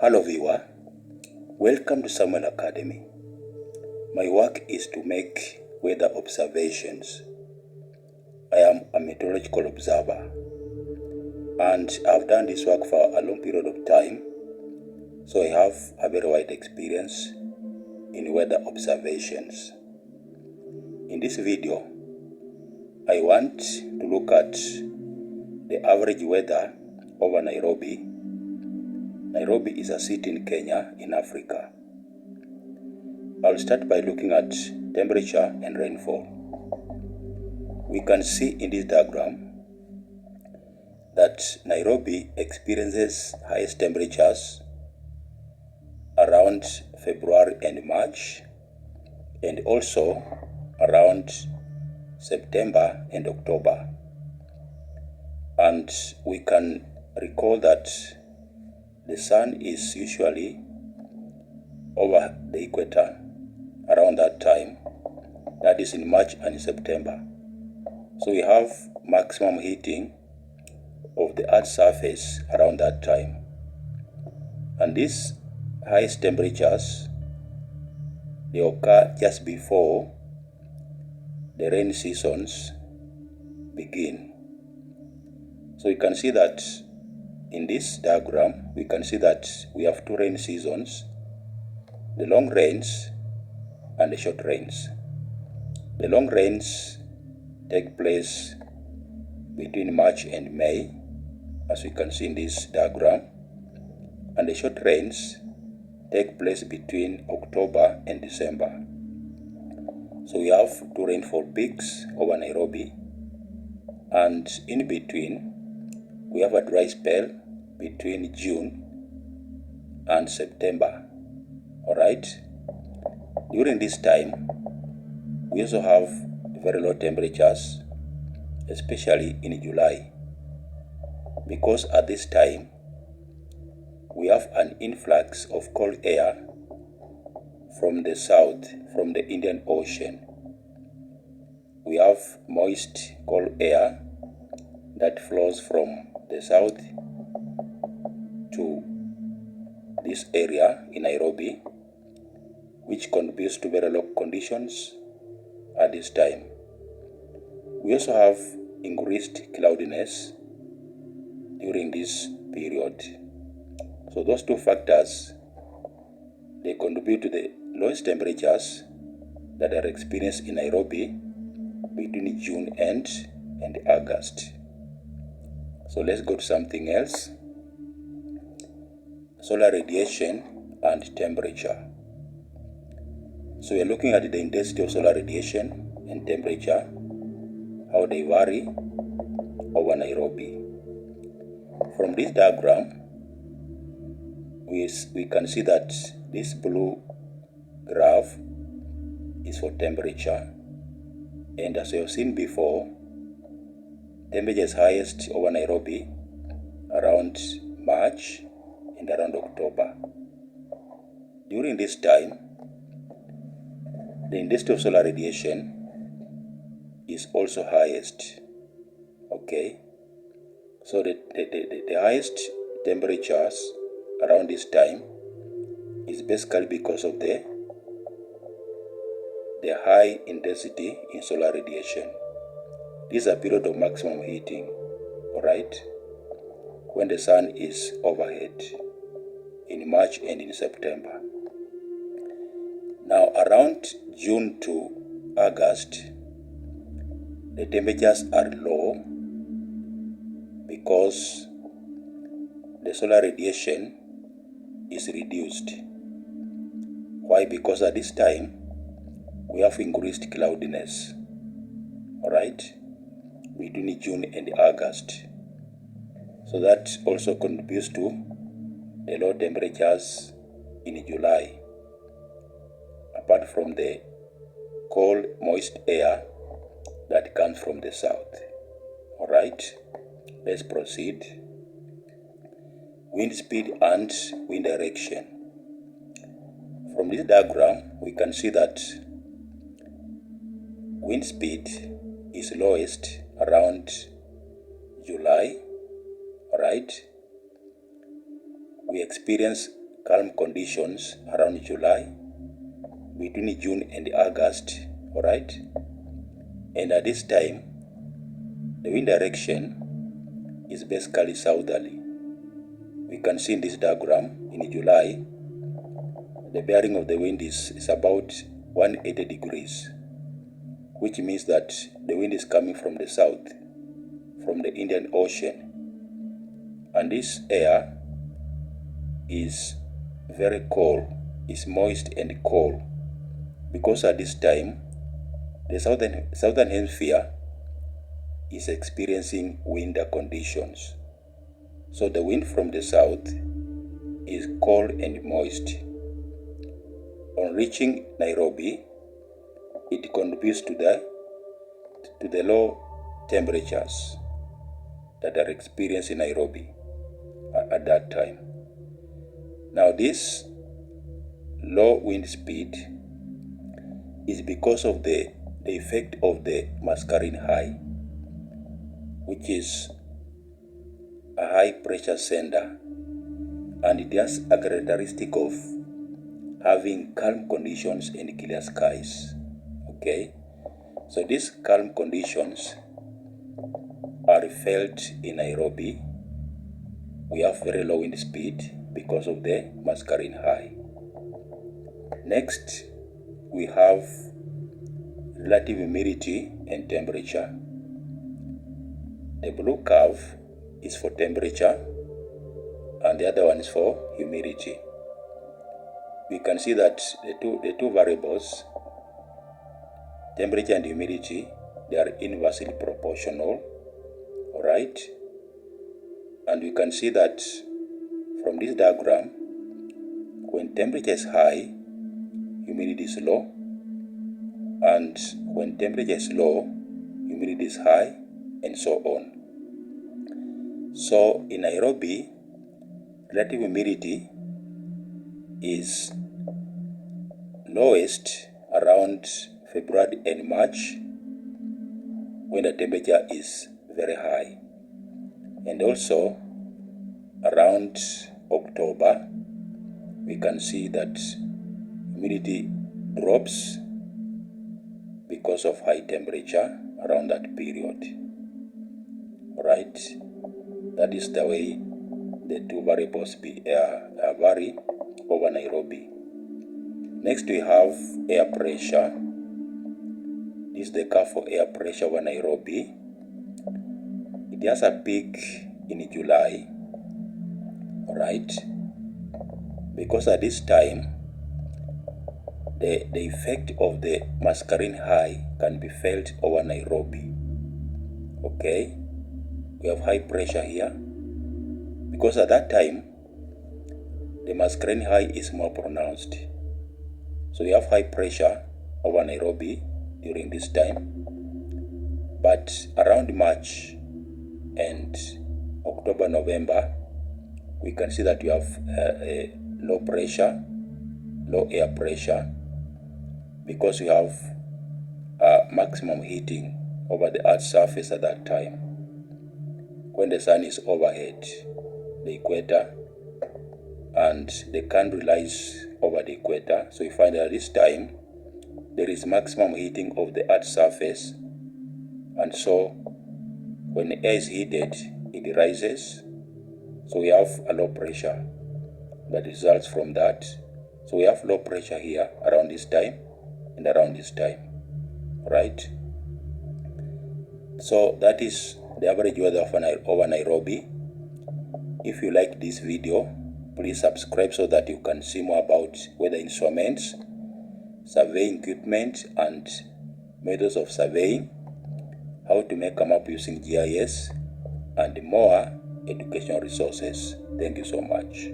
Hello viewer, welcome to Samuel Academy. My work is to make weather observations. I am a meteorological observer and I've done this work for a long period of time, so I have a very wide experience in weather observations. In this video, I want to look at the average weather over Nairobi. Nairobi is a city in Kenya, in Africa. I'll start by looking at temperature and rainfall. We can see in this diagram that Nairobi experiences highest temperatures around February and March, and also around September and October. And we can recall that the sun is usually over the equator around that time, that is in March and September. So we have maximum heating of the Earth's surface around that time. And these highest temperatures, they occur just before the rain seasons begin. So you can see that in this diagram, we can see that we have two rain seasons, the long rains and the short rains. The long rains take place between March and May, as we can see in this diagram, and the short rains take place between October and December. So we have two rainfall peaks over Nairobi, and in between we have a dry spell between June and September. Alright? During this time, we also have very low temperatures, especially in July, because at this time we have an influx of cold air from the south, from the Indian Ocean. We have moist cold air that flows from the south to this area in Nairobi, which contributes to very low conditions at this time. We also have increased cloudiness during this period. So those two factors, they contribute to the lowest temperatures that are experienced in Nairobi between June and August. So let's go to something else. Solar radiation and temperature. So we're looking at the intensity of solar radiation and temperature, how they vary over Nairobi. From this diagram, we can see that this blue graph is for temperature, and as we have seen before, temperature is highest over Nairobi around March and around October. During this time, the intensity of solar radiation is also highest. Okay, so the highest temperatures around this time is basically because of the high intensity in solar radiation. This is a period of maximum heating, alright, when the sun is overhead in March and in September. Now around June to August, the temperatures are low because the solar radiation is reduced. Why? Because at this time we have increased cloudiness, alright, between June and August. So that also contributes to the low temperatures in July, apart from the cold, moist air that comes from the south. Alright, let's proceed. Wind speed and wind direction. From this diagram, we can see that wind speed is lowest around July, right? We experience calm conditions around July, between June and August, all right? And at this time, the wind direction is basically southerly. We can see in this diagram, in July, the bearing of the wind is about 180 degrees, which means that the wind is coming from the south, from the Indian Ocean. And this air is very cold, is moist and cold, because at this time, the southern hemisphere is experiencing winter conditions. So the wind from the south is cold and moist. On reaching Nairobi, it contributes to the low temperatures that are experienced in Nairobi at that time. Now this low wind speed is because of the effect of the Mascarene high, which is a high pressure center, and it has a characteristic of having calm conditions and clear skies. Okay, so these calm conditions are felt in Nairobi. We have very low wind speed because of the Mascarene high. Next, we have relative humidity and temperature. The blue curve is for temperature and the other one is for humidity. We can see that the two variables, temperature and humidity, they are inversely proportional, all right? And we can see that from this diagram, when temperature is high, humidity is low, and when temperature is low, humidity is high, and so on. So in Nairobi, relative humidity is lowest around February and March, when the temperature is very high, and also around October we can see that humidity drops because of high temperature around that period. Right? That is the way the two variables vary over Nairobi. Next we have air pressure. This is the curve for air pressure over Nairobi. It has a peak in July, right? Because at this time, the effect of the Mascarene high can be felt over Nairobi. Okay? We have high pressure here. Because at that time, the Mascarene high is more pronounced. So we have high pressure over Nairobi during this time. But around March and October, November, we can see that we have a low pressure, low air pressure, because we have maximum heating over the Earth's surface at that time, when the sun is overhead the equator and the country lies over the equator. So we find that at this time there is maximum heating of the Earth's surface, and so when the air is heated, it rises. So we have a low pressure that results from that. So we have low pressure here around this time and around this time, right? So that is the average weather over Nairobi. If you like this video, please subscribe so that you can see more about weather instruments, surveying equipment and methods of surveying, how to make a map using GIS, and more educational resources. Thank you so much.